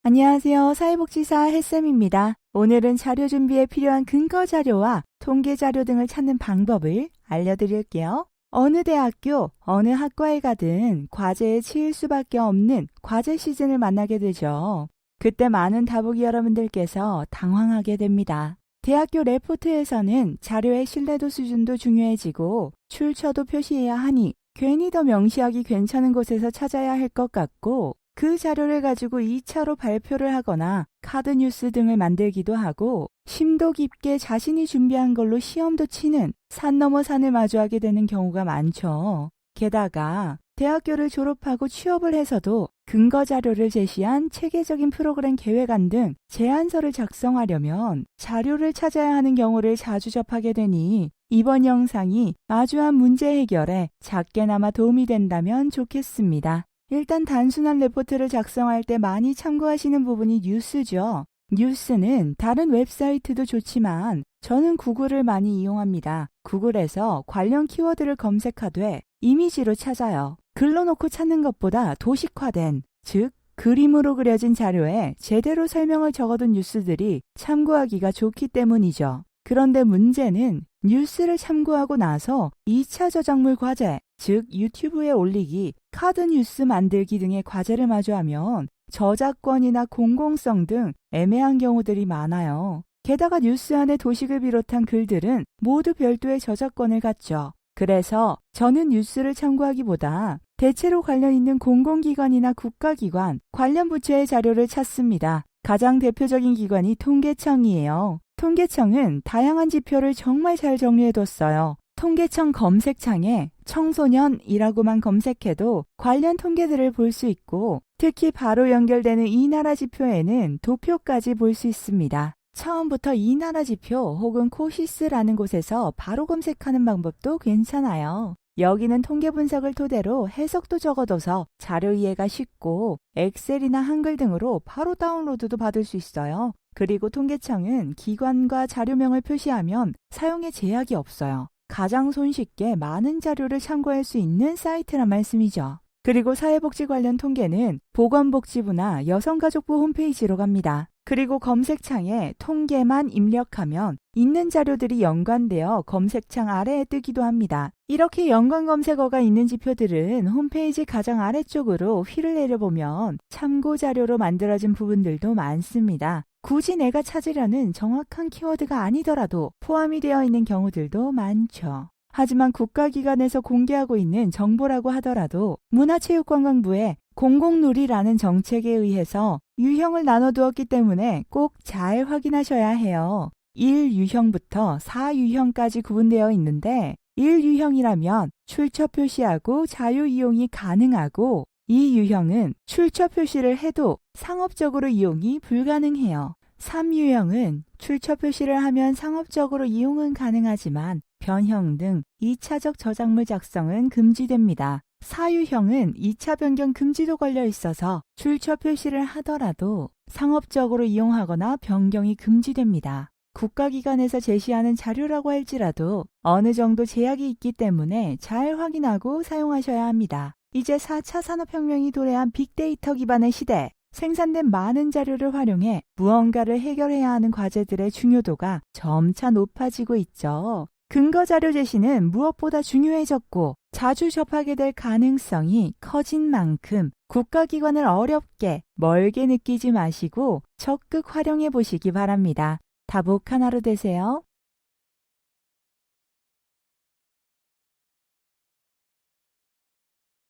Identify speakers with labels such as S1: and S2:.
S1: 안녕하세요. 사회복지사 햇쌤입니다. 오늘은 자료 준비에 필요한 근거 자료와 통계 자료 등을 찾는 방법을 알려드릴게요. 어느 대학교, 어느 학과에 가든 과제에 치일 수밖에 없는 과제 시즌을 만나게 되죠. 그때 많은 다보기 여러분들께서 당황하게 됩니다. 대학교 레포트에서는 자료의 신뢰도 수준도 중요해지고 출처도 표시해야 하니 괜히 더 명시하기 괜찮은 곳에서 찾아야 할 것 같고, 그 자료를 가지고 2차로 발표를 하거나 카드 뉴스 등을 만들기도 하고, 심도 깊게 자신이 준비한 걸로 시험도 치는 산 넘어 산을 마주하게 되는 경우가 많죠. 게다가 대학교를 졸업하고 취업을 해서도 근거 자료를 제시한 체계적인 프로그램 계획안 등 제안서를 작성하려면 자료를 찾아야 하는 경우를 자주 접하게 되니, 이번 영상이 마주한 문제 해결에 작게나마 도움이 된다면 좋겠습니다. 일단 단순한 레포트를 작성할 때 많이 참고하시는 부분이 뉴스죠. 뉴스는 다른 웹사이트도 좋지만 저는 구글을 많이 이용합니다. 구글에서 관련 키워드를 검색하되 이미지로 찾아요. 글로 놓고 찾는 것보다 도식화된, 즉 그림으로 그려진 자료에 제대로 설명을 적어둔 뉴스들이 참고하기가 좋기 때문이죠. 그런데 문제는 뉴스를 참고하고 나서 2차 저작물 과제, 즉 유튜브에 올리기, 카드 뉴스 만들기 등의 과제를 마주하면 저작권이나 공공성 등 애매한 경우들이 많아요. 게다가 뉴스 안에 도식을 비롯한 글들은 모두 별도의 저작권을 갖죠. 그래서 저는 뉴스를 참고하기보다 대체로 관련 있는 공공기관이나 국가기관, 관련 부처의 자료를 찾습니다. 가장 대표적인 기관이 통계청이에요. 통계청은 다양한 지표를 정말 잘 정리해뒀어요. 통계청 검색창에 청소년이라고만 검색해도 관련 통계들을 볼 수 있고, 특히 바로 연결되는 이 나라 지표에는 도표까지 볼 수 있습니다. 처음부터 이 나라 지표 혹은 코시스라는 곳에서 바로 검색하는 방법도 괜찮아요. 여기는 통계 분석을 토대로 해석도 적어둬서 자료 이해가 쉽고 엑셀이나 한글 등으로 바로 다운로드도 받을 수 있어요. 그리고 통계청은 기관과 자료명을 표시하면 사용에 제약이 없어요. 가장 손쉽게 많은 자료를 참고할 수 있는 사이트란 말씀이죠. 그리고 사회복지 관련 통계는 보건복지부나 여성가족부 홈페이지로 갑니다. 그리고 검색창에 통계만 입력하면 있는 자료들이 연관되어 검색창 아래에 뜨기도 합니다. 이렇게 연관 검색어가 있는 지표들은 홈페이지 가장 아래쪽으로 휠을 내려보면 참고 자료로 만들어진 부분들도 많습니다. 굳이 내가 찾으려는 정확한 키워드가 아니더라도 포함이 되어 있는 경우들도 많죠. 하지만 국가기관에서 공개하고 있는 정보라고 하더라도 문화체육관광부의 공공누리라는 정책에 의해서 유형을 나눠두었기 때문에 꼭 잘 확인하셔야 해요. 1유형부터 4유형까지 구분되어 있는데, 1유형이라면 출처 표시하고 자유이용이 가능하고, 2유형은 출처 표시를 해도 상업적으로 이용이 불가능해요. 3유형은 출처 표시를 하면 상업적으로 이용은 가능하지만 변형 등 2차적 저작물 작성은 금지됩니다. 4유형은 2차 변경 금지도 걸려 있어서 출처 표시를 하더라도 상업적으로 이용하거나 변경이 금지됩니다. 국가기관에서 제시하는 자료라고 할지라도 어느 정도 제약이 있기 때문에 잘 확인하고 사용하셔야 합니다. 이제 4차 산업혁명이 도래한 빅데이터 기반의 시대, 생산된 많은 자료를 활용해 무언가를 해결해야 하는 과제들의 중요도가 점차 높아지고 있죠. 근거 자료 제시는 무엇보다 중요해졌고 자주 접하게 될 가능성이 커진 만큼 국가기관을 어렵게, 멀게 느끼지 마시고 적극 활용해 보시기 바랍니다. 다복한 하루 되세요.